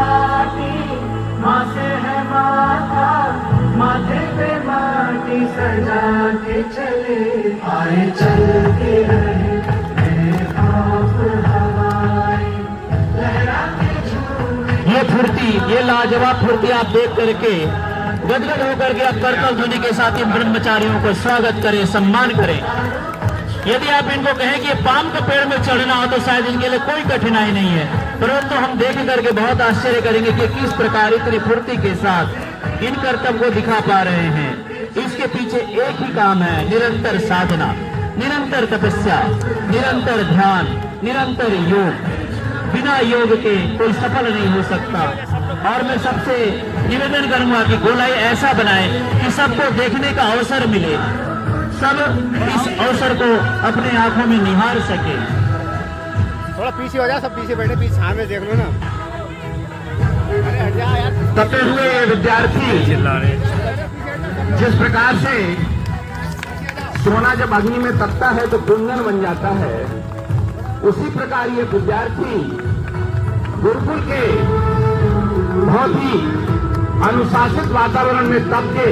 माटी, माँ से है माथा, माथे पे माटी सजा के चले, आए चलते रहे बेखौफ हवाएं, लहरा के झूमे। ये फुर्ती, ये लाजवाब फुर्ती आप देख करके गदगद होकर के आप करतल ध्वनि के साथ इन ब्रह्मचारियों को स्वागत करें, सम्मान करें। यदि आप इनको कहें कि पाम के पेड़ में चढ़ना हो तो शायद इनके लिए कोई कठिनाई नहीं है, परंतु हम देख करके बहुत आश्चर्य करेंगे कि किस प्रकार इतनी फुर्ती के साथ इन कर्तव्य को दिखा पा रहे हैं। इसके पीछे एक ही काम है, निरंतर साधना, निरंतर तपस्या, निरंतर ध्यान, निरंतर योग। बिना योग के कोई सफल नहीं हो सकता। और मैं सबसे निवेदन करूंगा कि गोलाई ऐसा बनाए कि सबको देखने का अवसर मिले, सब इस अवसर को अपने आंखों में निहार सके। थोड़ा पीछे हो जा, सब पीछे बैठे, पीछे सामने देख लो ना। अरे हट जा यार। तपे हुए विद्यार्थी जिस प्रकार से सोना जब अग्नि में तपता है तो कुंदन बन जाता है, उसी प्रकार ये विद्यार्थी गुरुकुल के बहुत ही अनुशासित वातावरण में तप के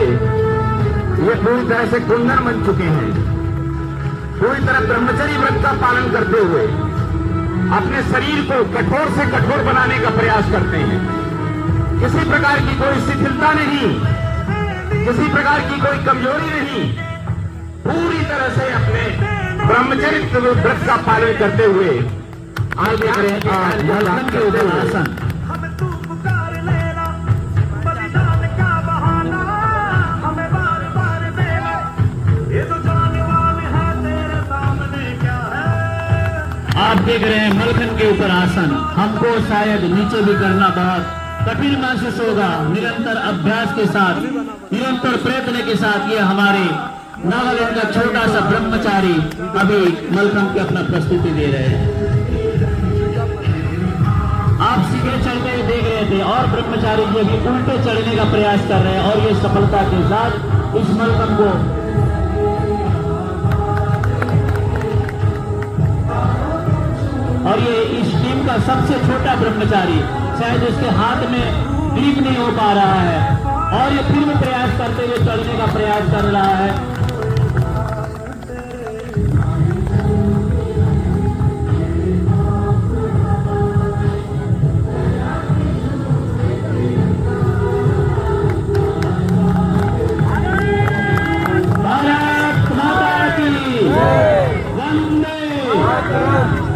ये पूरी तरह से कुंदन बन चुके हैं। पूरी तरह ब्रह्मचर्य व्रत का पालन करते हुए अपने शरीर को कठोर से कठोर बनाने का प्रयास करते हैं। किसी प्रकार की कोई शिथिलता नहीं, किसी प्रकार की कोई कमजोरी नहीं, पूरी तरह से अपने ब्रह्मचर्य व्रत का पालन करते हुए आगे करें। मलखन के ऊपर आसन, आप देख रहे हैं मलखन के ऊपर आसन। हमको शायद नीचे भी करना बहुत कठिन महसूस होगा। निरंतर अभ्यास के साथ, निरंतर प्रयत्न के साथ ये हमारे नागालैंड का छोटा सा ब्रह्मचारी अभी मलखन की अपना प्रस्तुति दे रहे हैं। आप सीधे चढ़ते हुए देख रहे थे और ब्रह्मचारी जी अभी उल्टे चढ़ने का प्रयास कर रहे हैं और ये सफलता के साथ इस मलखन को और ये इस टीम का सबसे छोटा ब्रह्मचारी, शायद उसके हाथ में ग्रिप नहीं हो पा रहा है और ये फिर भी प्रयास करते हुए चढ़ने का प्रयास कर रहा है। भारत माता की वंदे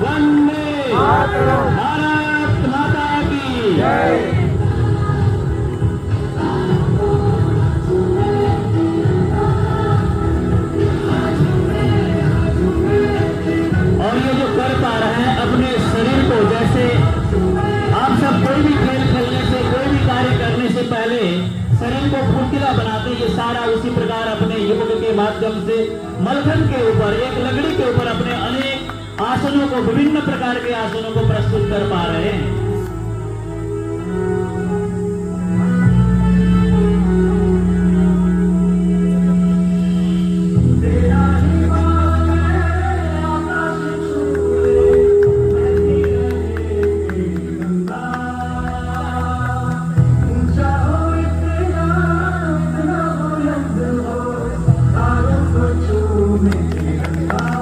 वंदे, भारत माता की जय। और ये जो कर पा रहे हैं अपने शरीर को, जैसे आप सब कोई भी खेल खेलने से, कोई भी कार्य करने से पहले शरीर को फुर्तीला बनाते, ये सारा उसी प्रकार अपने योग के माध्यम से मलखन के ऊपर, एक लकड़ी के ऊपर अपने अनेक आसनों को, विभिन्न प्रकार के आसनों को प्रस्तुत कर पा रहे हैं।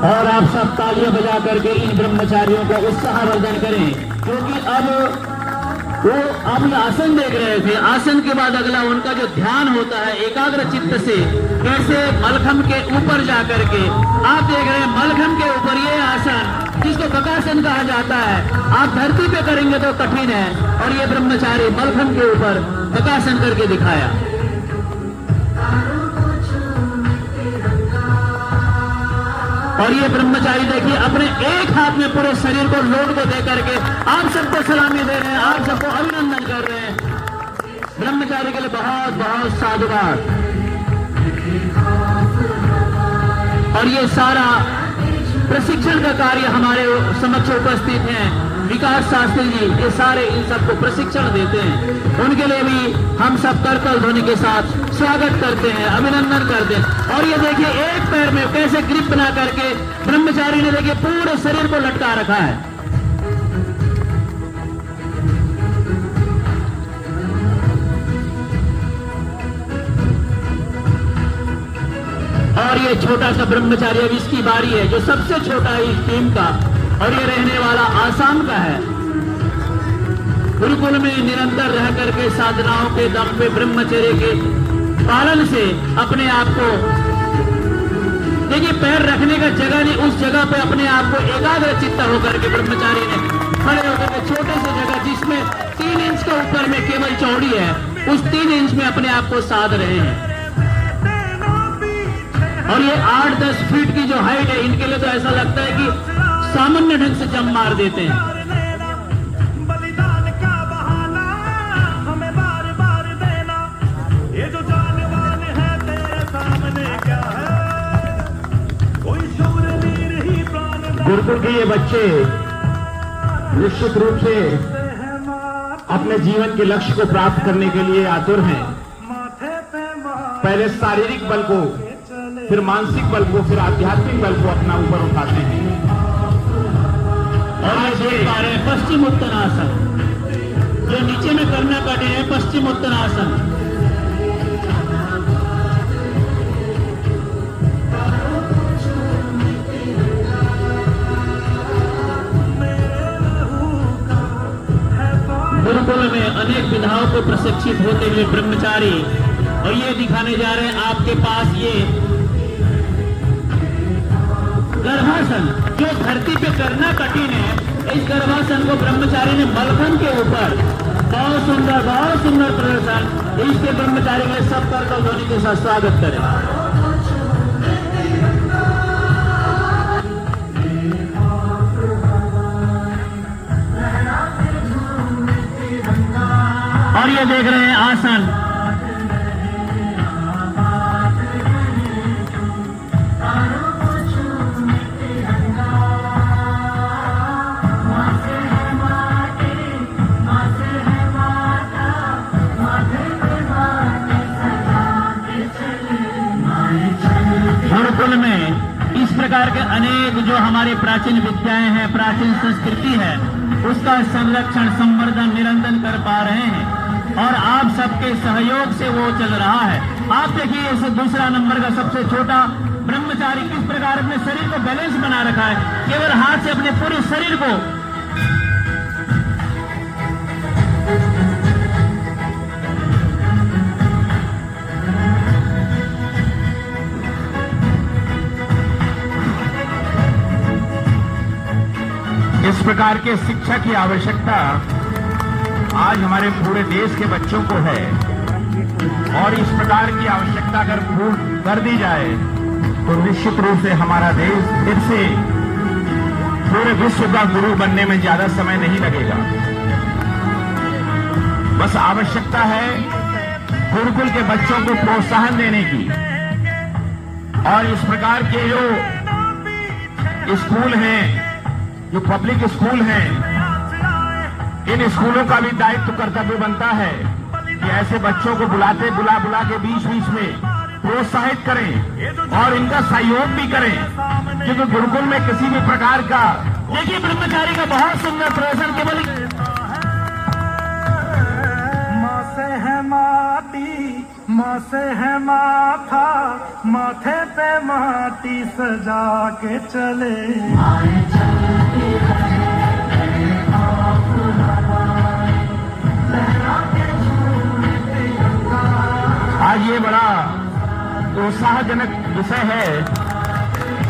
और आप सब तालियां बजा करके इन ब्रह्मचारियों को उत्साहवर्धन करें, क्योंकि अब वो आप आसन देख रहे थे। आसन के बाद अगला उनका जो ध्यान होता है एकाग्र चित्त से, कैसे मलखम के ऊपर जाकर के आप देख रहे हैं मलखम के ऊपर ये आसन जिसको बकासन कहा जाता है, आप धरती पे करेंगे तो कठिन है और ये ब्रह्मचारी मलखम के ऊपर बकासन करके दिखाया। और ये ब्रह्मचारी देखिए अपने एक हाथ में पूरे शरीर को लोड को दे करके आप सबको सलामी दे रहे हैं, आप सबको अभिनंदन कर रहे हैं। ब्रह्मचारी के लिए बहुत बहुत साधुवाद। और ये सारा प्रशिक्षण का कार्य हमारे समक्ष उपस्थित हैं विकास शास्त्री जी, ये सारे इन सबको प्रशिक्षण देते हैं। उनके लिए भी हम सब करतल ध्वनि के साथ स्वागत करते हैं, अभिनंदन करते हैं। और ये देखिए एक पैर में कैसे ग्रिप बना करके ब्रह्मचारी ने देखिए पूरे शरीर को लटका रखा है। ये छोटा सा ब्रह्मचारी, अब इसकी बारी है, जो सबसे छोटा है इस टीम का, और ये रहने वाला आसाम का है। गुरुकुल में निरंतर रह करके साधनाओं के दम पे ब्रह्मचर्य के पालन से अपने आप को, देखिए पैर रखने का जगह नहीं, उस जगह पे अपने आप को एकाग्र चित्त होकर के ब्रह्मचारी ने खड़े होकर के छोटे से जगह जिसमें 3 इंच के ऊपर में केवल चौड़ी है, उस 3 इंच में अपने आप को साध रहे हैं। और ये 8-10 फीट की जो हाइट है, इनके लिए तो ऐसा लगता है कि सामान्य ढंग से जंप मार देते हैं। बलिदान का बहाना हमें बार बार देना, ये जो जानवान है तेरे सामने क्या है, कोई शूरवीर ही प्राण। गुरुकुल के ये बच्चे निश्चित रूप से अपने जीवन के लक्ष्य को प्राप्त करने के लिए आतुर हैं। पहले शारीरिक बल को, फिर मानसिक बल को, फिर आध्यात्मिक बल को अपना ऊपर उठाते हैं। और आज देख पा रहे हैं पश्चिम उत्तरासन, जो नीचे में करना कटे हैं पश्चिम उत्तरासन। गुरुकुल में अनेक विधाओं को प्रशिक्षित होते हुए ब्रह्मचारी, और ये दिखाने जा रहे हैं आपके पास ये गर्भासन, जो धरती पे करना कठिन है। इस गर्भासन को ब्रह्मचारी ने मलखन के ऊपर, बहुत सुंदर प्रदर्शन। इसके ब्रह्मचारी के सब कर ध्वनि के साथ स्वागत करें। और ये देख रहे हैं आसन, गुरुकुल में इस प्रकार के अनेक जो हमारी प्राचीन विद्याएं हैं, प्राचीन संस्कृति है, उसका संरक्षण संवर्धन निरंतर कर पा रहे हैं, और आप सबके सहयोग से वो चल रहा है। आप देखिए इस दूसरा नंबर का सबसे छोटा ब्रह्मचारी किस प्रकार अपने शरीर को बैलेंस बना रखा है, केवल हाथ से अपने पूरे शरीर को इस प्रकार के शिक्षा की आवश्यकता आज हमारे पूरे देश के बच्चों को है, और इस प्रकार की आवश्यकता अगर पूर्ण कर दी जाए तो निश्चित रूप से हमारा देश फिर से पूरे विश्व का गुरु बनने में ज्यादा समय नहीं लगेगा। बस आवश्यकता है गुरुकुल के बच्चों को प्रोत्साहन देने की, और इस प्रकार के जो स्कूल हैं, जो पब्लिक स्कूल हैं, इन स्कूलों का भी दायित्व कर्तव्य बनता है कि ऐसे बच्चों को बुला के बीच में प्रोत्साहित करें और इनका सहयोग भी करें, क्योंकि गुरुकुल में किसी भी प्रकार का, देखिए ब्रह्मचारी का बहुत सुंदर प्रदर्शन, केवल माँ से है माटी, माँ से है माथा, माथे पे माटी सजा के चले। आज ये बड़ा उत्साहजनक विषय है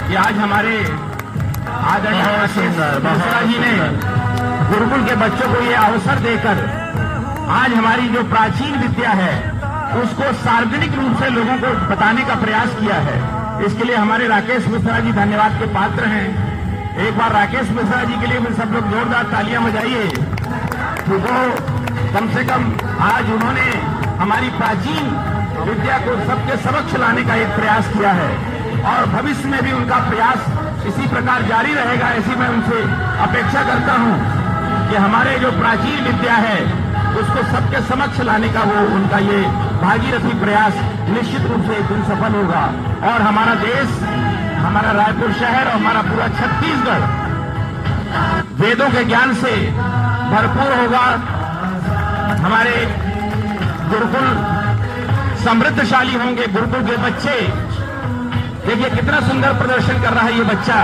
कि आज हमारे आदरणीय मिश्रा जी ने गुरुकुल के बच्चों को ये अवसर देकर आज हमारी जो प्राचीन विद्या है उसको सार्वजनिक रूप से लोगों को बताने का प्रयास किया है। इसके लिए हमारे राकेश मिश्रा जी धन्यवाद के पात्र हैं। एक बार राकेश मिश्रा जी के लिए भी सब लोग जोरदार तालियां बजाइए, तो वो कम से कम आज उन्होंने हमारी प्राचीन विद्या को सबके समक्ष लाने का एक प्रयास किया है, और भविष्य में भी उनका प्रयास इसी प्रकार जारी रहेगा। ऐसी मैं उनसे अपेक्षा करता हूं कि हमारे जो प्राचीन विद्या है उसको सबके समक्ष लाने का वो उनका ये भागीरथी प्रयास निश्चित रूप से एक दिन सफल होगा, और हमारा देश, हमारा रायपुर शहर और हमारा पूरा छत्तीसगढ़ वेदों के ज्ञान से भरपूर होगा। हमारे गुरुकुल समृद्धशाली होंगे, गुरुकुल के बच्चे देखिए कितना सुंदर प्रदर्शन कर रहा है ये बच्चा,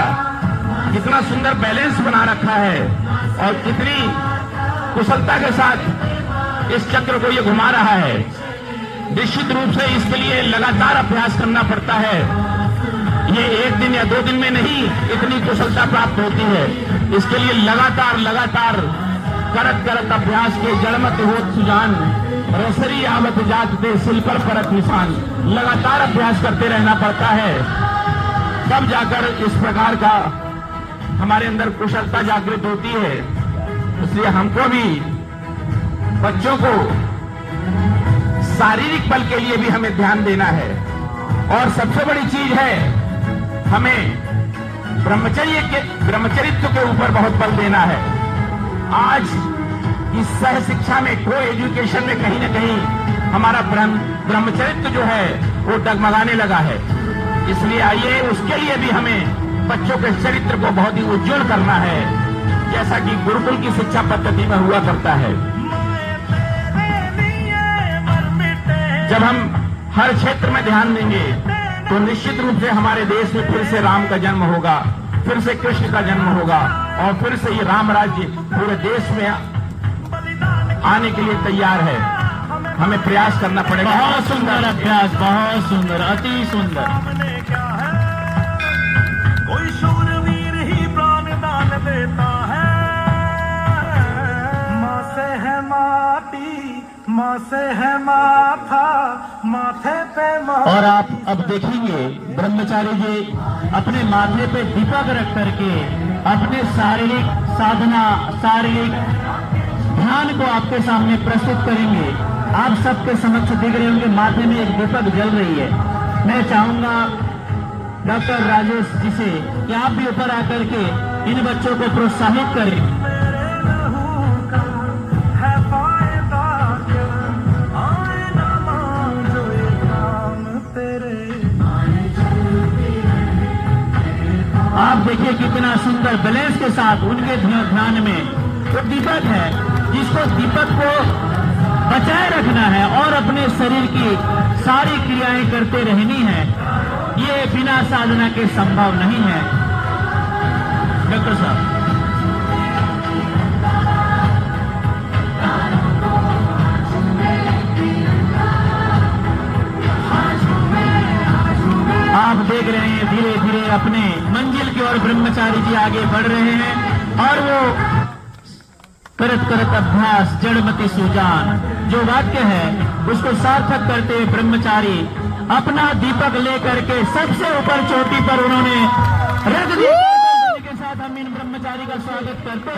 कितना सुंदर बैलेंस बना रखा है और कितनी कुशलता के साथ इस चक्र को ये घुमा रहा है। निश्चित रूप से इसके लिए लगातार अभ्यास करना पड़ता है। ये एक दिन या 2 दिन में नहीं इतनी कुशलता प्राप्त होती है। इसके लिए लगातार करत अभ्यास के जड़मत होत सुजान रसरी आवत जात दे सिल पर परत निशान, लगातार अभ्यास करते रहना पड़ता है, तब जाकर इस प्रकार का हमारे अंदर कुशलता जागृत होती है। इसलिए हमको भी बच्चों को शारीरिक बल के लिए भी हमें ध्यान देना है और सबसे बड़ी चीज है हमें ब्रह्मचरित्र के ऊपर बहुत बल देना है। आज इस सह शिक्षा में को एजुकेशन में कहीं न कहीं हमारा ब्रह्मचरित्र जो है वो डगमगाने लगा है। इसलिए आइए उसके लिए भी हमें बच्चों के चरित्र को बहुत ही उज्जवल करना है, जैसा कि गुरुकुल की शिक्षा पद्धति में हुआ करता है। जब हम हर क्षेत्र में ध्यान देंगे तो निश्चित रूप से हमारे देश में फिर से राम का जन्म होगा, फिर से कृष्ण का जन्म होगा और फिर से ये राम राज्य पूरे देश में आने के लिए तैयार है। हमें प्रयास करना पड़ेगा। बहुत सुंदर अभ्यास, बहुत सुंदर, अति सुंदर। कोई शूरवीर ही प्राण दान देता है। माँ से है माटी, माँ से है माथा, माथे पे और आप अब देखेंगे ब्रह्मचारी जी अपने माथे पे दीपक रख करके अपने शारीरिक साधना, शारीरिक ध्यान को आपके सामने प्रस्तुत करेंगे। आप सबके समक्ष दिख रहे होंगे माथे में एक दीपक जल रही है। मैं चाहूंगा डॉक्टर राजेश जी से कि आप भी ऊपर आकर के इन बच्चों को प्रोत्साहित करें। आप देखिए कितना सुंदर बैलेंस के साथ उनके ध्यान में वो दीपक है जिसको दीपक को बचाए रखना है और अपने शरीर की सारी क्रियाएं करते रहनी है। ये बिना साधना के संभव नहीं है। डॉक्टर साहब, आप देख रहे हैं धीरे धीरे अपने मंजिल की ओर ब्रह्मचारी जी आगे बढ़ रहे हैं और वो करत अभ्यास जड़मति सुजान जो वाक्य है उसको सार्थक करते हुए ब्रह्मचारी अपना दीपक लेकर के सबसे ऊपर चोटी पर उन्होंने रख दिया। के साथ हम इन ब्रह्मचारी का स्वागत करते हैं।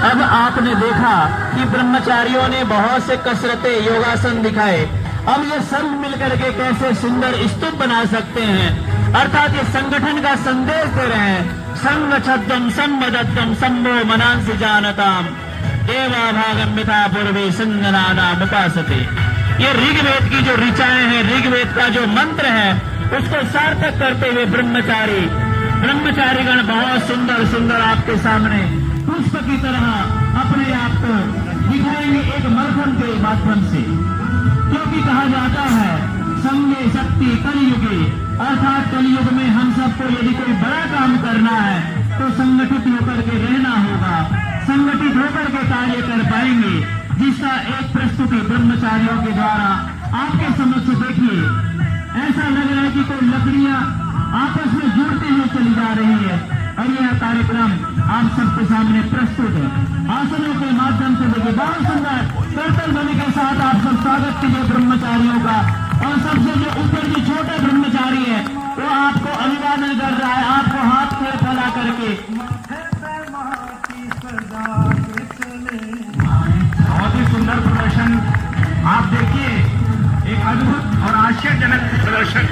अब आपने देखा कि ब्रह्मचारियों ने बहुत से कसरतें योगासन दिखाए। अब ये सब मिलकर के कैसे सुंदर स्तूप बना सकते हैं, अर्थात ये संगठन का संदेश दे रहे हैं। संग छद्दम संबदत्तम संभो मनांसि जानताम एवा भागम मिथा पूर्वे संगनाना मुपासते। ये ऋग्वेद की जो ऋचाएं हैं, ऋग्वेद का जो मंत्र है उसको सार्थक करते हुए ब्रह्मचारीगण बहुत सुंदर सुंदर आपके सामने पुष्प की तरह अपने आप को दिखाएंगे एक मलखम के माध्यम से, क्योंकि कहा जाता है संगे शक्ति कलयुगी, अर्थात कलयुग में हम सबको यदि कोई बड़ा काम करना है तो संगठित होकर के रहना होगा, संगठित होकर के कार्य कर पाएंगे, जिसका एक प्रस्तुति ब्रह्मचारियों के द्वारा आपके समक्ष देखिए। ऐसा लग रहा है कि कोई लकड़ियां आपस में जुड़ती हुई चली जा रही है और यह कार्यक्रम आप सबके सामने प्रस्तुत है। आसनों के माध्यम से देखिए बहुत सुंदर कर्तव्य ध्वनि के साथ आप सब स्वागत कीजिए ब्रह्मचारियों का। और सबसे जो ऊपर जो छोटा ब्रह्मचारी है वो आपको अभिवादन कर रहा है, आपको हाथ में फैला करके। बहुत ही सुंदर प्रदर्शन आप देखिए, एक अद्भुत और आश्चर्यजनक प्रदर्शन।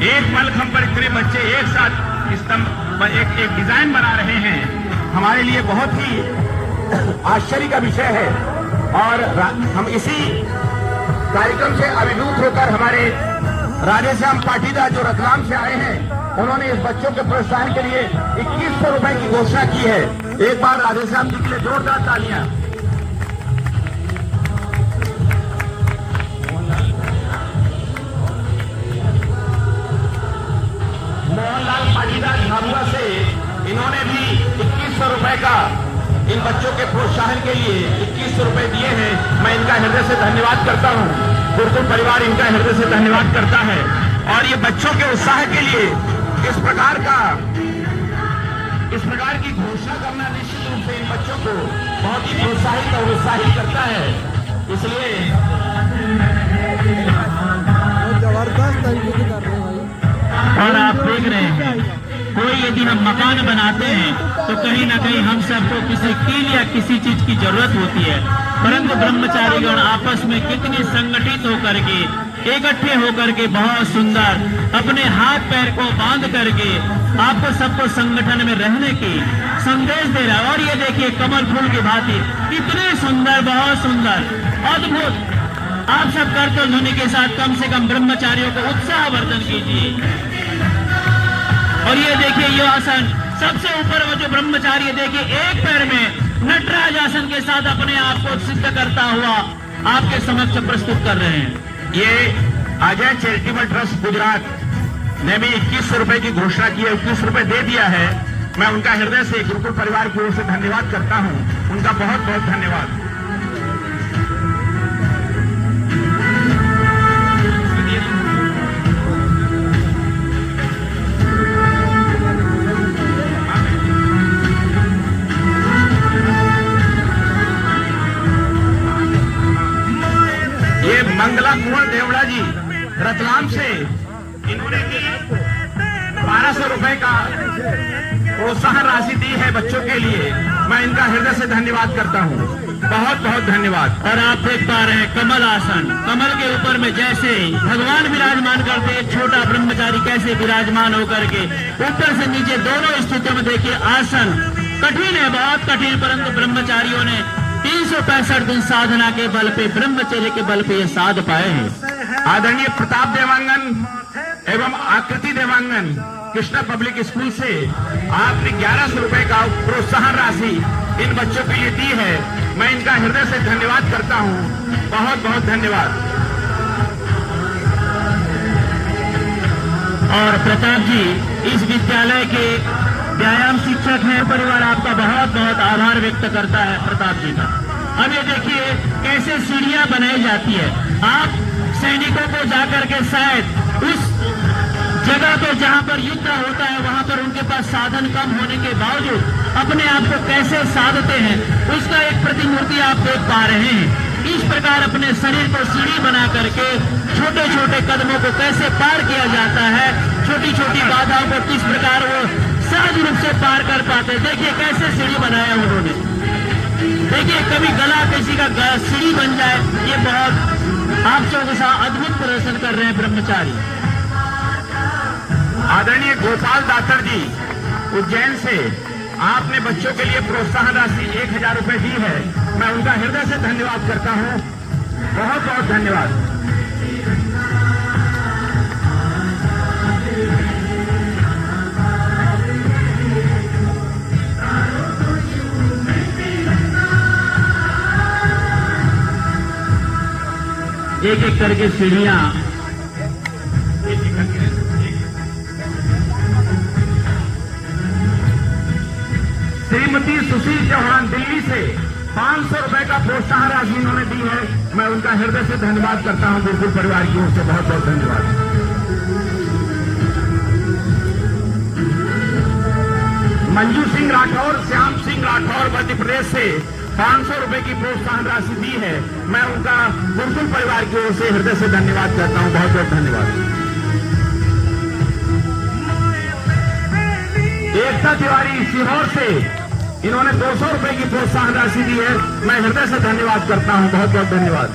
एक मलखंब पर इतने बच्चे एक साथ स्तंभ पर एक डिजाइन बना रहे हैं, हमारे लिए बहुत ही आश्चर्य का विषय है। और हम इसी कार्यक्रम से अभिभूत होकर हमारे राधेश्याम पाटीदार जो रतलाम से आए हैं, उन्होंने इस बच्चों के प्रोत्साहन के लिए 2100 रुपए की घोषणा की है। एक बार राधेश्याम जी के लिए जोरदार तालियां। मोहनलाल पाटीदार झाबुआ से इन्होंने भी 2100 रुपए का इन बच्चों के प्रोत्साहन के लिए 2100 रुपए दिए हैं। मैं इनका हृदय से धन्यवाद करता हूं। गुरुकुल परिवार इनका हृदय से धन्यवाद करता है। और ये बच्चों के उत्साह के लिए इस प्रकार की घोषणा करना निश्चित रूप से इन बच्चों को बहुत ही प्रोत्साहित और उत्साहित करता है। इसलिए जबरदस्त तरीके से कर रहे हैं भाई। और आप देख रहे हैं, कोई यदि हम मकान बनाते हैं तो कहीं ना कहीं हम सबको किसी कील या किसी चीज की जरूरत होती है, परंतु ब्रह्मचारीगण आपस में कितने संगठित होकर के, इकट्ठे होकर के बहुत सुंदर अपने हाथ पैर को बांध करके आपको सबको संगठन में रहने की संदेश दे रहा है। और ये देखिए कमल फूल की भांति कितने सुंदर, बहुत सुंदर, अद्भुत। आप सब करतल ध्वनि के साथ कम से कम ब्रह्मचारियों को उत्साहवर्धन कीजिए। और ये देखिए ये आसन सबसे ऊपर वो जो ब्रह्मचारी, देखिए एक पैर में नटराज आसन के साथ अपने आप को सिद्ध करता हुआ आपके समक्ष प्रस्तुत कर रहे हैं। ये अजय चैरिटेबल ट्रस्ट गुजरात ने भी 2100 रुपए की घोषणा की है, 21 रुपए दे दिया है। मैं उनका हृदय से गुरुकुल परिवार की ओर से धन्यवाद करता हूं। उनका बहुत बहुत धन्यवाद। ये मंगला कुंवर देवड़ा जी रतलाम से, इन्होंने भी 1200 रुपए का प्रोत्साहन राशि दी है बच्चों के लिए। मैं इनका हृदय से धन्यवाद करता हूं। बहुत बहुत धन्यवाद। और आप देख पा रहे हैं कमल आसन, कमल के ऊपर में जैसे भगवान विराजमान करते हैं, छोटा ब्रह्मचारी कैसे विराजमान होकर के ऊपर से नीचे दोनों स्थितियों में देखिए आसन कठिन है, बहुत कठिन, परंतु ब्रह्मचारियों ने 365 दिन साधना के बल पे, ब्रह्मचर्य के बल पे ये साध पाए हैं। आदरणीय प्रताप देवांगन एवं आकृति देवांगन कृष्णा पब्लिक स्कूल से आपने 1100 रुपए का प्रोत्साहन राशि इन बच्चों के लिए दी है। मैं इनका हृदय से धन्यवाद करता हूं। बहुत बहुत धन्यवाद। और प्रताप जी इस विद्यालय के व्यायाम शिक्षक हैं। परिवार आपका बहुत बहुत आभार व्यक्त करता है प्रताप जी का। अब ये देखिए कैसे सीढ़ियां बनाई जाती है। आप सैनिकों को जाकर के शायद उस जगह पे जहां पर युद्ध होता है वहां पर उनके पास साधन कम होने के बावजूद अपने आप को कैसे साधते हैं उसका एक प्रतिमूर्ति आप देख पा रहे हैं। इस प्रकार अपने शरीर को सीढ़ी बना करके छोटे छोटे कदमों को कैसे पार किया जाता है, छोटी छोटी बाधाओं को किस प्रकार वो सहज रूप से पार कर पाते। देखिए कैसे सीढ़ी बनाया उन्होंने। देखिए कभी गला किसी का सीढ़ी बन जाए, ये बहुत आप सबके साथ अद्भुत प्रदर्शन कर रहे हैं ब्रह्मचारी। आदरणीय गोपाल दातर जी उज्जैन से आपने बच्चों के लिए प्रोत्साहन राशि 1000 रुपए दी है। मैं उनका हृदय से धन्यवाद करता हूं। बहुत बहुत धन्यवाद। एक एक करके सीढ़ियां श्रीमती सुशील चौहान दिल्ली से 500 रुपए का प्रोत्साहन राशि इन्होंने दी है। मैं उनका हृदय से धन्यवाद करता हूं। गुरुकुल परिवार की ओर से बहुत बहुत धन्यवाद। मंजू सिंह राठौर, श्याम सिंह राठौर मध्य प्रदेश से 500 रुपए की प्रोत्साहन राशि दी है। मैं उनका गुरुकुल परिवार की ओर से हृदय से धन्यवाद करता हूं। बहुत बहुत धन्यवाद। एकता तिवारी सीहोर से इन्होंने 200 रुपए की प्रोत्साहन राशि दी है। मैं हृदय से धन्यवाद करता हूं। बहुत बहुत धन्यवाद।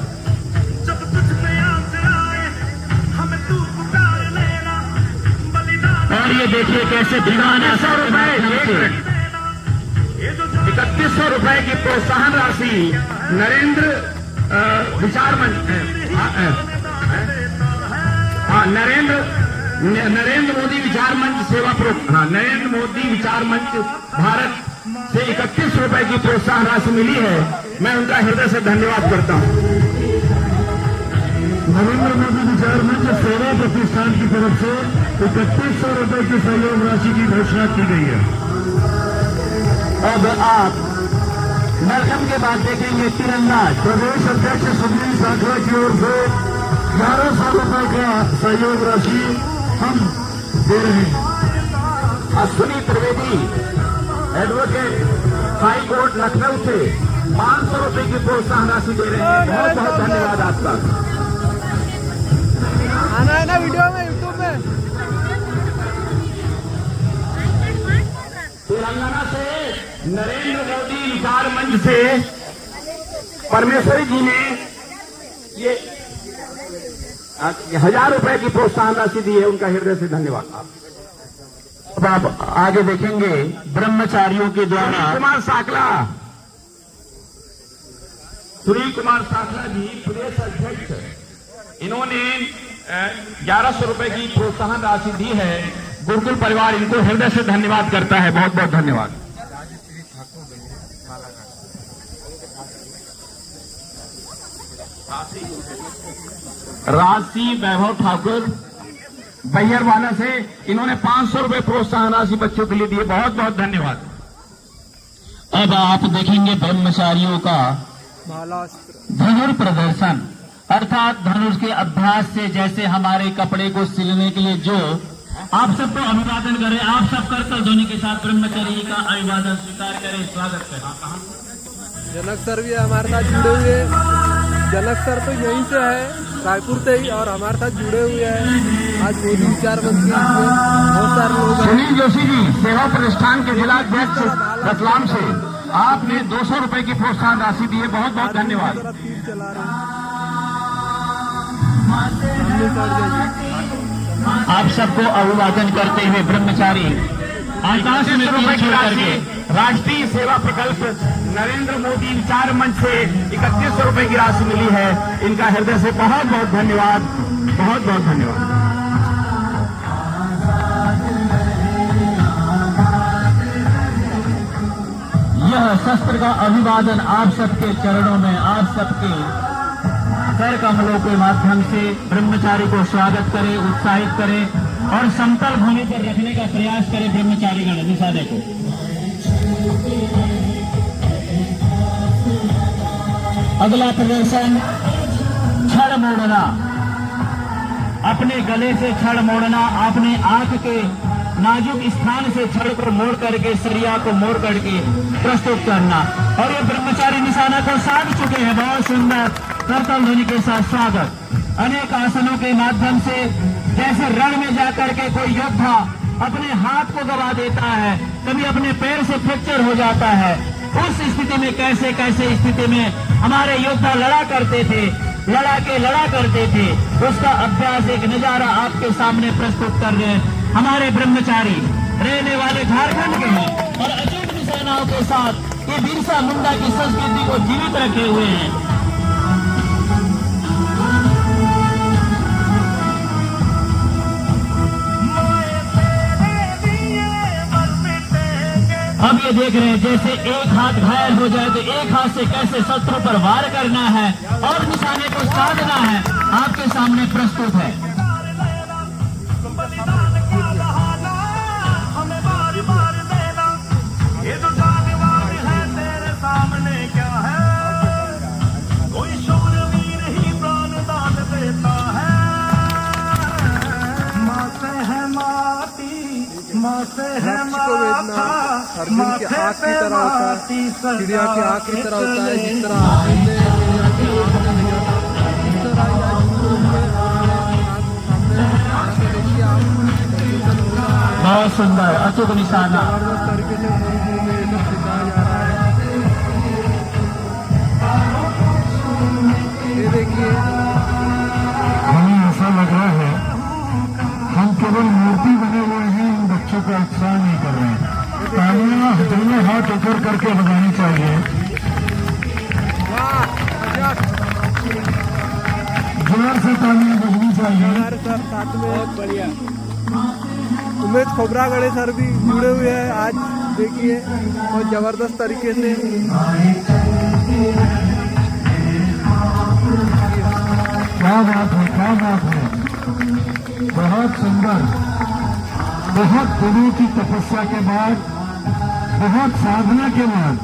और ये देखिए कैसे दीवाना 100 रुपए। 3100 रुपए की प्रोत्साहन राशि नरेंद्र विचार मंच नरेंद्र मोदी विचार मंच नरेंद्र मोदी विचार मंच भारत से 31 रुपए की प्रोत्साहन राशि मिली है। मैं उनका हृदय से धन्यवाद करता हूं। नरेंद्र मोदी विचार मंच सेवा प्रतिष्ठान की तरफ से 3100 रुपए की सहयोग राशि की घोषणा की गई है। अब आप मरकम के बाद देखेंगे तीरंदाज। प्रदेश अध्यक्ष सुनील साखरा की ओर से 1100 रुपए का सहयोग राशि हम दे रहे हैं। Ashwini Trivedi advocate high court Lucknow से 500 रुपए की प्रोत्साहन राशि दे रहे हैं। बहुत बहुत धन्यवाद आपका। आना है ना वीडियो में, यूट्यूब में। तेलंगाना से नरेंद्र मोदी विचार मंच से परमेश्वरी जी ने ये 1000 रुपए की प्रोत्साहन राशि दी है। उनका हृदय से धन्यवाद। अब आप आगे देखेंगे ब्रह्मचारियों के द्वारा सुनील कुमार साखला जी प्रदेश अध्यक्ष, इन्होंने 1100 रुपए की प्रोत्साहन राशि दी है। गुरुकुल परिवार इनको हृदय से धन्यवाद करता है। बहुत बहुत धन्यवाद। राशि वैभव ठाकुर बैहरवाला से इन्होंने 500 रुपए प्रोत्साहन राशि बच्चों के लिए दिए। बहुत बहुत धन्यवाद। अब आप देखेंगे ब्रह्मचारियों का धनुर प्रदर्शन, अर्थात धनुष के अभ्यास से जैसे हमारे कपड़े को सिलने के लिए जो आप सबको अभिवादन करें। आप सब करतल ध्वनि के साथ ब्रह्मचारी का अभिवादन स्वीकार करें, स्वागत करें। जनक सर भी हमारे साथ जुड़े हुए हैं। जनक सर तो यहीं से है, रायपुर से ही, और हमारे साथ जुड़े हुए हैं। आज मोदी विचार मंच के बहुत सारे लोग हैं। सुनील जोशी जी सेवा प्रतिष्ठान के जिलाध्यक्ष रतलाम से आपने 200 रुपए की प्रोत्साहन राशि दी है। बहुत बहुत धन्यवाद। तीर चला रहे आप सबको अभिवादन करते हुए ब्रह्मचारी आकाश में तीर छोड़ करके राष्ट्रीय सेवा प्रकल्प नरेंद्र मोदी विचार मंच से 3100 रुपए की राशि मिली है। इनका हृदय से बहुत बहुत धन्यवाद। बहुत बहुत धन्यवाद। यह शस्त्र का अभिवादन आप सबके चरणों में, आप सबके कर कमलों के माध्यम से ब्रह्मचारी को स्वागत करें, उत्साहित करें और समतल भूमि पर रखने का प्रयास करें। ब्रह्मचारी गण दिशा देखो। अगला प्रदर्शन छड़ मोड़ना। अपने गले से छड़ मोड़ना, अपने आंख के नाजुक स्थान से छड़ को मोड़ करके सरिया को मोड़ करके प्रस्तुत करना। और ये ब्रह्मचारी निशाना को साध चुके हैं। बहुत सुंदर करतल ध्वनि के साथ स्वागत। अनेक आसनों के माध्यम से जैसे रण में जाकर के कोई योद्धा अपने हाथ को गवा देता है, कभी अपने पैर से फ्रैक्चर हो जाता है, उस स्थिति में कैसे कैसे स्थिति में हमारे योद्धा लड़ा करते थे, लड़ा करते थे, उसका अभ्यास एक नजारा आपके सामने प्रस्तुत कर रहे हैं। हमारे ब्रह्मचारी रहने वाले झारखंड के हैं और अचूक निशानाओं के साथ ये बिरसा मुंडा की संस्कृति को जीवित रखे हुए हैं। अब ये देख रहे हैं जैसे एक हाथ घायल हो जाए तो एक हाथ से कैसे शत्रु पर वार करना है और निशाने को साधना है, आपके सामने प्रस्तुत है। हमें बार बार देना, ये जो जानवर है तेरे सामने क्या है। कोई शूरवीर ही प्राण दान देता है। माँ से है माटी, माँ से है माथा, अर्जुन की आँख की तरह होता है, चिड़िया की आँख की तरह होता है। जिस तरह अर्जुन ने चिड़िया की आँख में लिया था, इस तरह बहुत सुंदर अचूक निशाना। जबरदस्त तरीके से मुर्गों में ये सब सिखाया जा रहा है। ये देखिए, हमें ऐसा लग रहा है हम केवल मूर्ति बने हुए हैं, इन बच्चों का उत्साह नहीं कर रहे हैं। तालियां दोनों हाथ ऊपर करके बजानी चाहिए। वाह गजब। जोर से तालियां बजनी चाहिए। हमारे सर साथ में बहुत बढ़िया उमेश खोबरागड़े सर भी जुड़े हुए हैं आज, देखिए बहुत जबरदस्त तरीके से। क्या बात है, क्या बात है, बहुत सुंदर। बहुत दिनों की तपस्या के बाद, बहुत साधना के बाद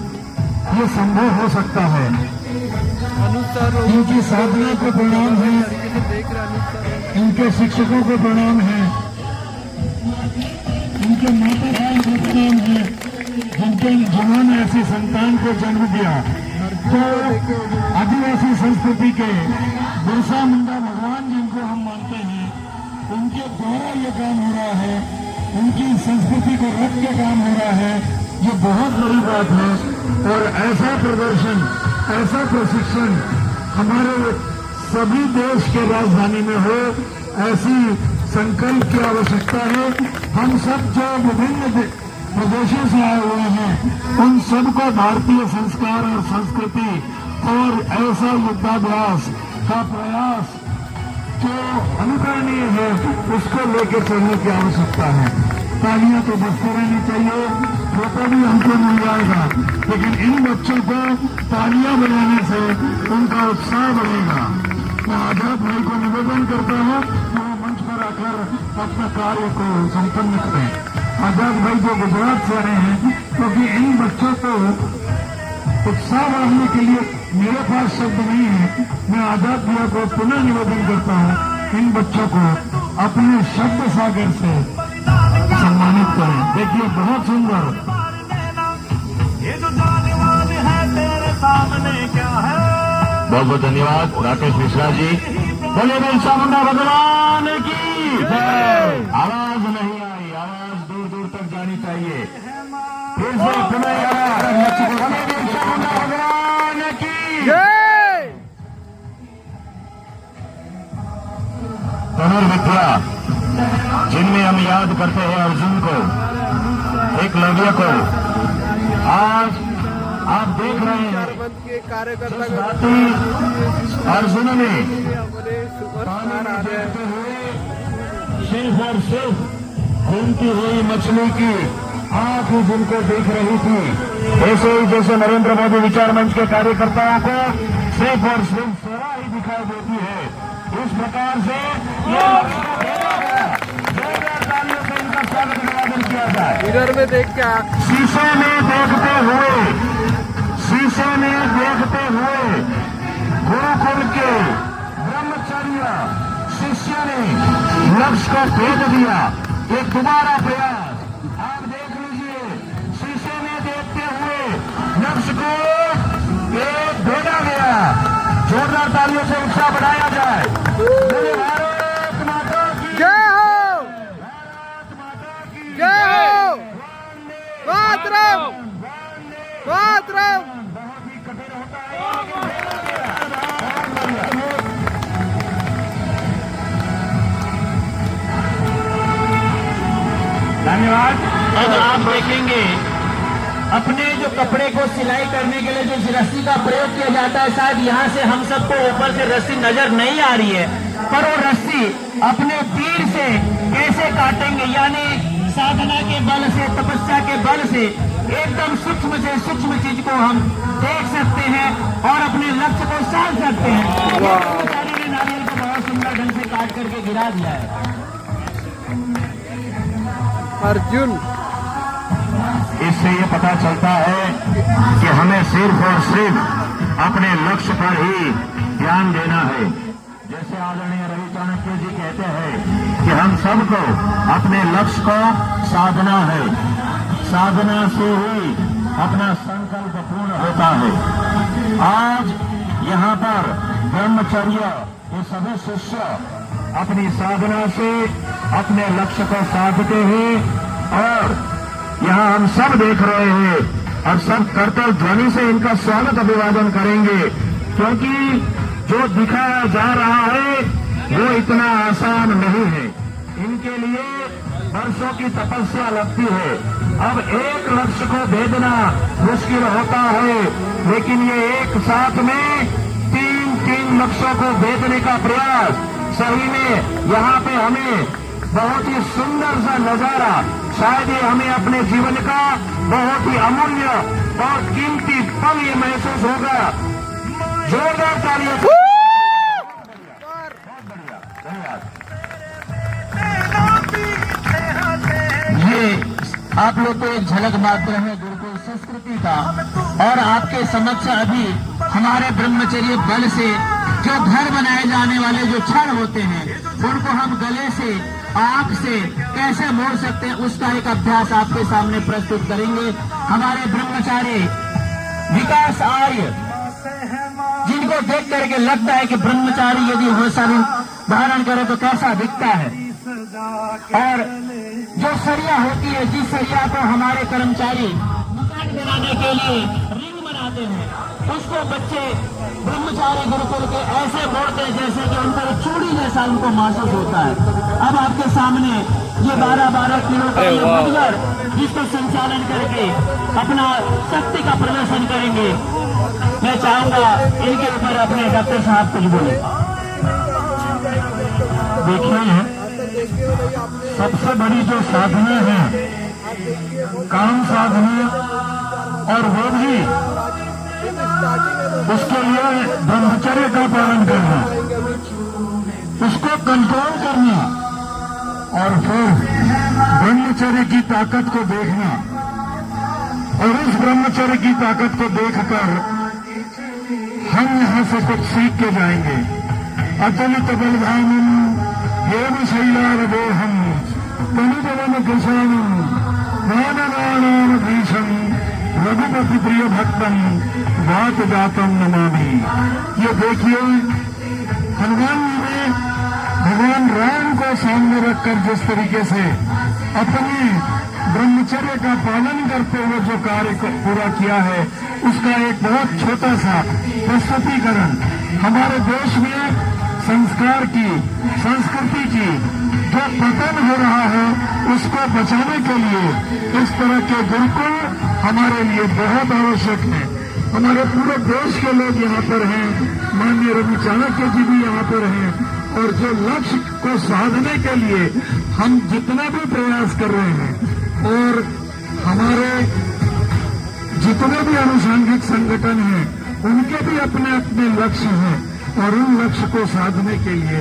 ये संभव हो सकता है। अनुज सर इनकी साधना को प्रणाम है, तरीके से देख रहे हैं अनुज सर। इनके शिक्षकों को प्रणाम है, इनके माता भाई को प्रणाम है, जिन्होंने ऐसी संतान को जन्म दिया। तो आदिवासी संस्कृति के बिरसा मुंडा भगवान जिनको हम मानते हैं, उनके द्वारा ये काम हो रहा है, उनकी संस्कृति को रख के काम हो रहा है। ये बहुत बड़ी बात है। और ऐसा प्रदर्शन, ऐसा प्रशिक्षण हमारे सभी देश के राजधानी में हो, ऐसी संकल्प की आवश्यकता है। हम सब जो विभिन्न प्रदेशों से आए हुए हैं, उन सबको भारतीय संस्कार और संस्कृति और ऐसा युद्धाभ्यास का प्रयास जो अनुकरणीय है, उसको लेकर चलने की आवश्यकता है। तालियां तो बजती रहनी चाहिए, फोटो भी हमको मिल जाएगा, लेकिन इन बच्चों को तालियां बजाने से उनका उत्साह बढ़ेगा। मैं आजाद भाई को निवेदन करता हूं कि वो मंच पर आकर अपने कार्य को संपन्न करें। आजाद भाई जो गुजरात से आए हैं, क्योंकि इन बच्चों को उत्साह बढ़ाने के लिए मेरे पास शब्द नहीं है। मैं आजाद भैया को पुनः निवेदन करता हूं, इन बच्चों को अपने शब्द सागर से सम्मानित करें। देखिए बहुत सुंदर। ये जो जानेवान है तेरे सामने क्या है। बहुत बहुत धन्यवाद राकेश मिश्रा जी। बोले बिरसा मुंडा भगवान की जय। आवाज नहीं आई, आवाज दूर दूर तक जानी चाहिए। फिर से पुनः बोले बिरसा मुंडा भगवान की जय। धनुर्विद्या जिनमें हम याद करते हैं अर्जुन को, एकलव्य को, आज आप देख रहे हैं मंच के कार्यकर्ता अर्जुन ने अपने सुपरस्टार आ रहे हैं। सिर्फ और सिर्फ घूमती हुई मछली की आंख जिनको देख रही थी, ऐसे ही जैसे नरेंद्र मोदी विचार मंच के कार्यकर्ताओं को सिर्फ और सिर्फ सरा ही दिखाई देती है, इस प्रकार से तालियों से इनका स्वागत अभिवादन किया जाए। मिरर में देख के शीशे में देखते हुए गुरुकुल के ब्रह्मचर्य शिष्य ने लक्ष्य को भेद दिया। एक दोबारा प्रयास आप देख लीजिए, शीशे में देखते हुए लक्ष्य को एक भेजा गया। जोरदार तालियों से उत्साह बढ़ाया जाए। बोले भारत माता की जय हो, भारत माता की जय हो, मातरम, मातरम। बहुत ही कठिन होता है। धन्यवाद। अब आप देखेंगे अपने जो कपड़े को सिलाई करने के लिए जो रस्सी का प्रयोग किया जाता है, शायद यहाँ से हम सबको ऊपर से रस्सी नजर नहीं आ रही है, पर वो रस्सी अपने तीर से कैसे काटेंगे, यानी साधना के बल से, तपस्या के बल से एकदम सूक्ष्म से सूक्ष्म चीज को हम देख सकते हैं और अपने लक्ष्य को साध सकते हैं। कर्मचारी ने नारियल को बहुत सुंदर ढंग से काट करके गिरा दिया है। अर्जुन, इससे ये पता चलता है कि हमें सिर्फ और सिर्फ अपने लक्ष्य पर ही ध्यान देना है। जैसे आदरणीय रवि चाणक्य जी कहते हैं कि हम सबको अपने लक्ष्य को साधना है, साधना से ही अपना संकल्प पूर्ण होता है। आज यहाँ पर ब्रह्मचर्य ये सभी शिष्य अपनी साधना से अपने लक्ष्य को साधते हैं और यहाँ हम सब देख रहे हैं और सब करतल ध्वनि से इनका स्वागत अभिवादन करेंगे, क्योंकि जो दिखाया जा रहा है वो इतना आसान नहीं है। इनके लिए वर्षों की तपस्या लगती है। अब एक लक्ष्य को भेदना मुश्किल होता है, लेकिन ये एक साथ में तीन लक्ष्यों को भेदने का प्रयास, सही में यहाँ पे हमें बहुत ही सुंदर सा नजारा, शायद ये हमें अपने जीवन का बहुत ही अमूल्य और कीमती पल ये महसूस होगा। जोरदार तालियां। ये आप लोग को एक झलक मात्र है गुरुकुल संस्कृति का, और आपके समक्ष अभी हमारे ब्रह्मचर्य बल से जो घर बनाए जाने वाले जो क्षण होते हैं, उनको हम गले से, आंख से कैसे मोड़ सकते हैं, उसका एक अभ्यास आपके सामने प्रस्तुत करेंगे हमारे ब्रह्मचारी विकास आर्य, जिनको देख करके लगता है कि ब्रह्मचारी यदि होशा धारण करे तो कैसा दिखता है। और जो सरिया होती है, जिस सरिया को हमारे कर्मचारी मकान बनाने के लिए रिंग बनाते हैं, उसको बच्चे ब्रह्मचारी गुरुकुल के ऐसे मोड़ते हैं जैसे कि उन पर चूड़ी जैसा उनको महसूस होता है। अब आपके सामने ये 12-12 किलो का ये मुद्गर, जिसको संचालन करके अपना शक्ति का प्रदर्शन करेंगे। मैं चाहूंगा इनके ऊपर अपने डॉक्टर साहब कुछ बोले। देखिए, सबसे बड़ी जो साधना है काम साधना, और वो भी उसके लिए ब्रह्मचर्य का पालन करना, उसको कंट्रोल करना, और फिर ब्रह्मचर्य की ताकत को देखना, और उस ब्रह्मचर्य की ताकत को देखकर हम यहाँ से कुछ सीख के जाएंगे। अतुलित बलधामम हेम शैलारदेहम तनुपवन कृशानम नानानाम भीषम रघुपति प्रिय भक्तम वात जातम नमामि। ये देखिए, हनुमान जी ने भगवान राम को सामने रखकर जिस तरीके से अपने ब्रह्मचर्य का पालन करते हुए जो कार्य को पूरा किया है, उसका एक बहुत छोटा सा प्रस्तुतिकरण हमारे देश में संस्कार की, संस्कृति की जो पतन हो रहा है, उसको बचाने के लिए इस तरह के गुरुकुल हमारे लिए बहुत आवश्यक है। हमारे पूरे देश के लोग यहाँ पर हैं, माननीय रवि चाणक्य जी भी यहाँ पर हैं, और जो लक्ष्य को साधने के लिए हम जितना भी प्रयास कर रहे हैं, और हमारे जितने भी अनुषंगिक संगठन हैं, उनके भी अपने अपने लक्ष्य हैं, और उन लक्ष्य को साधने के लिए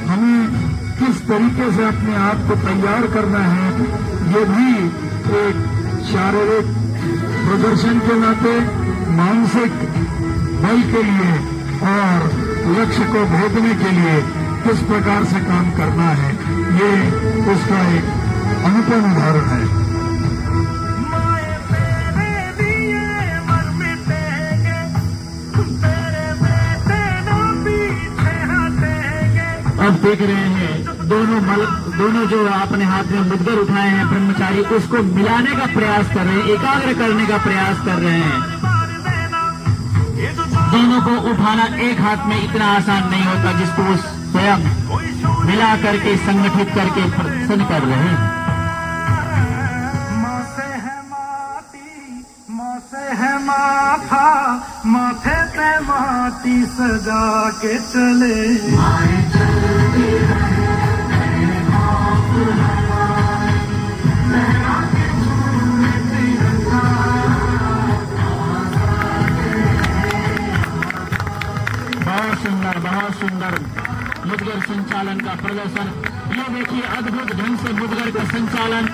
हमें किस तरीके से अपने आप को तैयार करना है, ये भी एक शारीरिक प्रदर्शन के नाते, मानसिक बल के लिए और लक्ष्य को भेदने के लिए किस प्रकार से काम करना है, ये उसका एक अनुपम उदाहरण है। अब देख रहे हैं दोनों जो आपने हाथ में मुद्गर उठाए हैं ब्रह्मचारी, उसको मिलाने का प्रयास कर रहे हैं, एकाग्र करने का प्रयास कर रहे हैं। दोनों को उठाना एक हाथ में इतना आसान नहीं होता, जिसको वो स्वयं मिला करके संगठित करके प्रदर्शन कर रहे हैं। है माथा, माथे पे माटी सजा के चले, बहुत सुंदर मुद्गर संचालन का प्रदर्शन। ये देखिए, अद्भुत ढंग से मुद्गर का संचालन,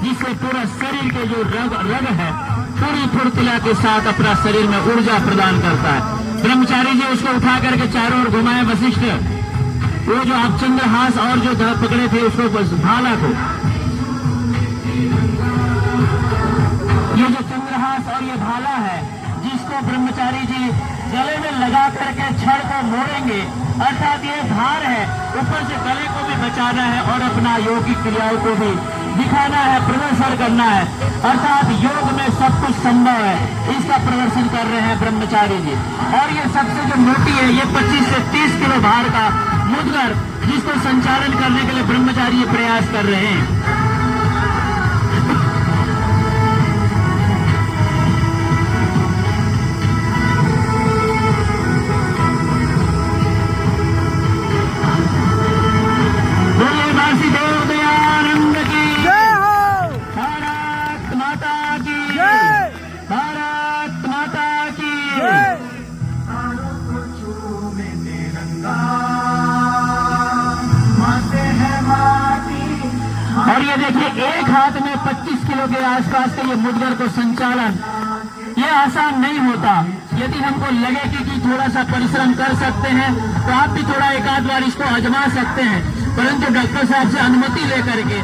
जिससे पूरा शरीर के जो रग है पूरी फुर्तीला के साथ अपना शरीर में ऊर्जा प्रदान करता है। ब्रह्मचारी जी उसको उठा करके चारों ओर घुमाए। वशिष्ठ, वो जो आप चंद्रहास और जो पकड़े थे उसको भाला को, ये जो चंद्रहास और ये भाला है, जिसको ब्रह्मचारी जी गले में लगा करके छड़ को मोड़ेंगे, अर्थात ये भार है, ऊपर से गले को भी बचाना है और अपना योगिक क्रियाओं को भी दिखाना है, प्रदर्शन करना है, अर्थात योग में सब कुछ संभव है, इसका प्रदर्शन कर रहे हैं ब्रह्मचारी जी। और ये सबसे जो मोटी है, ये 25 से 30 किलो भार का मुद्गर, जिसको संचालन करने के लिए ब्रह्मचारी प्रयास कर रहे हैं। किलो के आसपास के ये मुद्गर को संचालन ये आसान नहीं होता। यदि हमको लगे कि थोड़ा सा परिश्रम कर सकते हैं तो आप भी थोड़ा एक आध बार इसको आजमा सकते हैं, परंतु डॉक्टर साहब से अनुमति लेकर के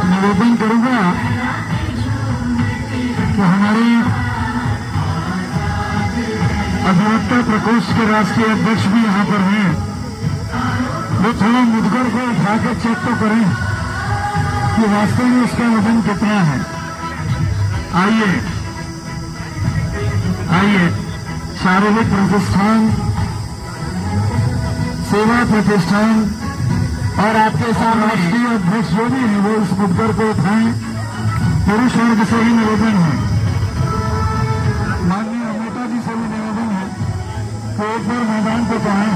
निवेदन करूंगा कि हमारे अधिवक्ता प्रकोष्ठ के राष्ट्रीय अध्यक्ष भी यहाँ पर हैं, वो थोड़ा मुद्गर को उठा के चेक तो करें कि वास्तव में उसका वजन कितना है। आइए आइए, शारीरिक प्रतिष्ठान, सेवा प्रतिष्ठान और आपके सामने राष्ट्रीय अध्यक्ष जो भी है वो इस मुद्गर को उठाएं। पुरुष वर्ग से भी निवेदन है, माननीय अमिता जी से भी निवेदन है कि एक बार मैदान पे तो आए।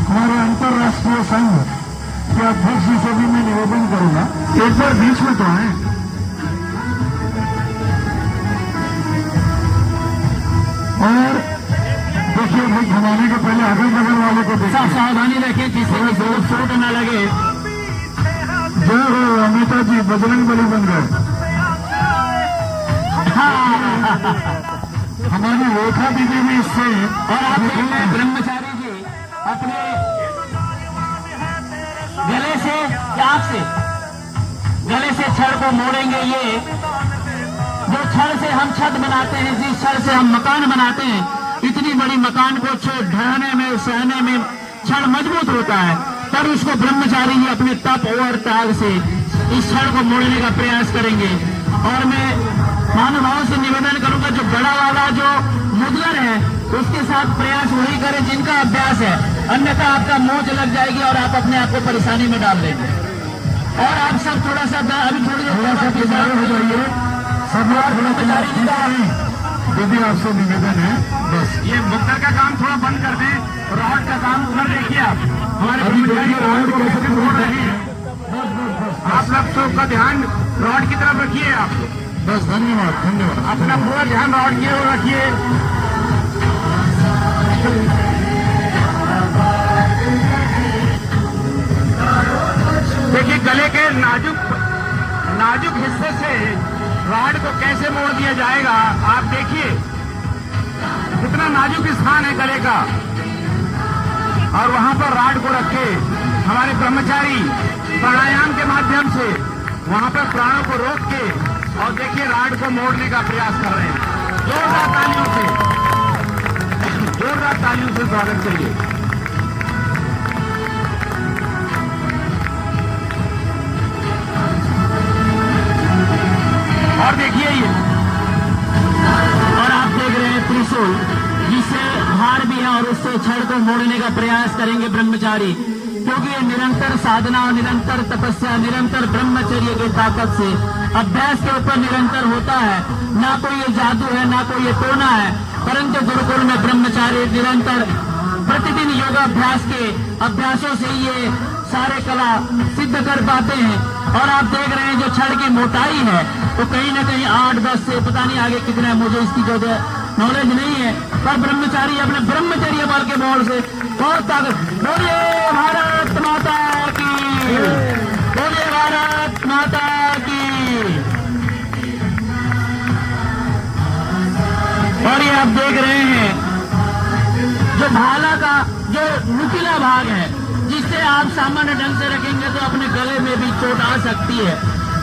हमारे अंतर्राष्ट्रीय संघ के अध्यक्ष जी से भी मैं निवेदन करूंगा, एक बार बीच में तो आए। और देखिए भाई, घुमाने के पहले अगल बगल वाले को देखिए, सावधानी रखें जिससे चोट न लगे। जय हो अमिता जी, बजरंग बली बन गए। हमारी रेखा दीदी भी इससे, और आप देख रहे हैं ब्रह्मचारी जी अपने गले से गले से छड़ को मोड़ेंगे। ये जो छड़ से हम छत बनाते हैं, जिस छड़ से हम मकान बनाते हैं, इतनी बड़ी मकान को ढहाने में सहने में छड़ मजबूत होता है, पर उसको ब्रह्मचारी जी अपने तप और त्याग से इस छड़ को मोड़ने का प्रयास करेंगे। और मैं महानुभावों से निवेदन करूंगा, जो बड़ा वाला जो मुद्गर है उसके साथ प्रयास वही करें जिनका अभ्यास है, अन्यथा आपका मोच लग जाएगी और आप अपने आप को परेशानी में डाल देंगे। और आप सब थोड़ा सा अभी थोड़ी थोड़ा सा किनारे हो जाइए, सब लोग थोड़ा ब्रह्मचारी का दीदी आपसे निवेदन है, बस ये मुद्गर का काम थोड़ा बंद कर दें, रॉड का काम उधर देखिए। आप हमारे अभी कर्मचारी देखिए रॉड को कैसे कैसे मोड़ मोड़ रहे रहे हैं। हैं। आप लोग सबका ध्यान रॉड की तरफ रखिए। आप बस धन्यवाद धन्यवाद। अपना पूरा ध्यान रॉड की ओर रखिए। देखिए गले के नाजुक हिस्से से रॉड को कैसे मोड़ दिया जाएगा। आप देखिए कितना नाजुक स्थान है गले का, और वहां पर रॉड को रखे हमारे ब्रह्मचारी प्राणायाम के माध्यम से वहां पर प्राणों को रोक के और देखिए रॉड को मोड़ने का प्रयास कर रहे हैं। जोरदार तालियों से स्वागत करिए। और देखिए ये, और आप देख रहे हैं त्रिशूल जिससे भार भी है और उससे छड़ को मोड़ने का प्रयास करेंगे ब्रह्मचारी, क्योंकि ये निरंतर साधना, निरंतर तपस्या, निरंतर ब्रह्मचर्य की ताकत से अभ्यास के ऊपर निरंतर होता है। ना कोई ये जादू है, ना कोई ये टोना है, परंतु गुरुकुल में ब्रह्मचारी निरंतर प्रतिदिन योगाभ्यास के अभ्यासों से ये सारे कला सिद्ध कर पाते हैं। और आप देख रहे हैं जो छड़ की मोटाई है तो कहीं ना कहीं 8-10 से पता नहीं आगे कितना है, मुझे इसकी जो नॉलेज नहीं है, पर ब्रह्मचारी अपने ब्रह्मचर्य बल के बल से बहुत ताकत। बोलिए भारत माता की, बोलिए भारत माता की। और ये आप देख रहे हैं जो भाला का जो नुकीला भाग है, जिससे आप सामान्य ढंग से रखेंगे तो अपने गले में भी चोट आ सकती है,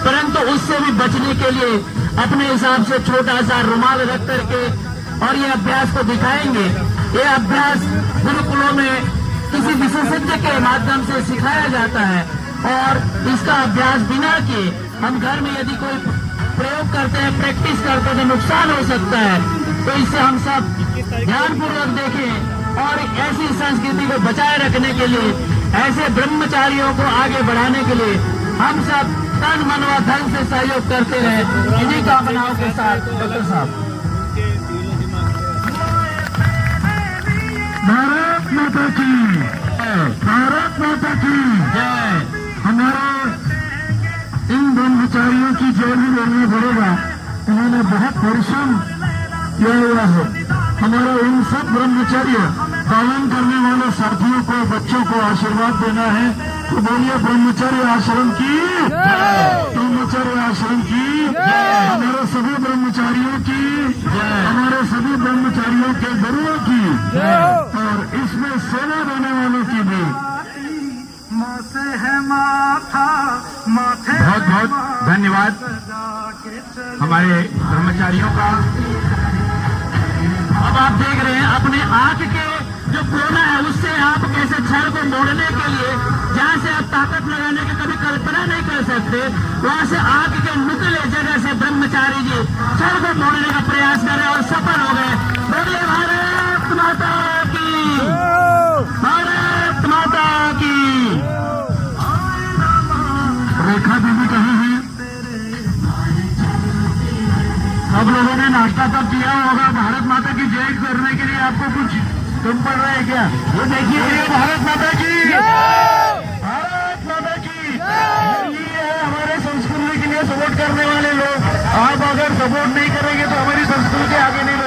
परंतु उससे भी बचने के लिए अपने हिसाब से छोटा सा रुमाल रख करके और ये अभ्यास को दिखाएंगे। ये अभ्यास गुरुकुलों में किसी विशेषज्ञ के माध्यम से सिखाया जाता है, और इसका अभ्यास बिना किए हम घर में यदि कोई प्रयोग करते हैं, प्रैक्टिस करते हैं तो नुकसान हो सकता है। तो इससे हम सब ध्यानपूर्वक देखें और ऐसी संस्कृति को बचाए रखने के लिए, ऐसे ब्रह्मचारियों को आगे बढ़ाने के लिए हम सब तन मन व धन से सहयोग करते रहे। इन्हीं कामनाओं के साथ डॉक्टर साहब। की, भारत माता की जय। हमारे इन ब्रह्मचारियों की जय भी बोलना पड़ेगा। उन्होंने बहुत परिश्रम किया हुआ है। हमारा इन सब ब्रह्मचर्य पालन करने वाले साथियों को, बच्चों को आशीर्वाद देना है। तो बोलिए ब्रह्मचर्य आश्रम की, ब्रह्मचर्य आश्रम की, हमारे सभी ब्रह्मचारियों की, हमारे सभी ब्रह्मचारियों के गुरुओं की, और इसमें सेवा देने वालों की भी माथे है माथा, माथे बहुत बहुत धन्यवाद हमारे कर्मचारियों का। अब आप देख रहे हैं अपने आंख के जो कोना है उससे आप कैसे छड़ को मोड़ने के लिए जहां से आप ताकत लगाने की कभी कल्पना नहीं कर सकते, वहां से आंख के नुकले जगह से ब्रह्मचारी जी छड़ को मोड़ने का प्रयास कर रहे और सफल हो गए। बोलिए भारत माता की, भारत माता की। रेखा दीदी कहाँ है? अब लोगों ने नाश्ता तब किया होगा। भारत माता की जय करने के लिए आपको कुछ कम पड़ रहा है क्या? वो देखिए, भारत माता की, भारत माता की। ये है हमारे संस्कृति के लिए सपोर्ट करने वाले लोग। आप अगर सपोर्ट नहीं करेंगे तो हमारी संस्कृति आगे नहीं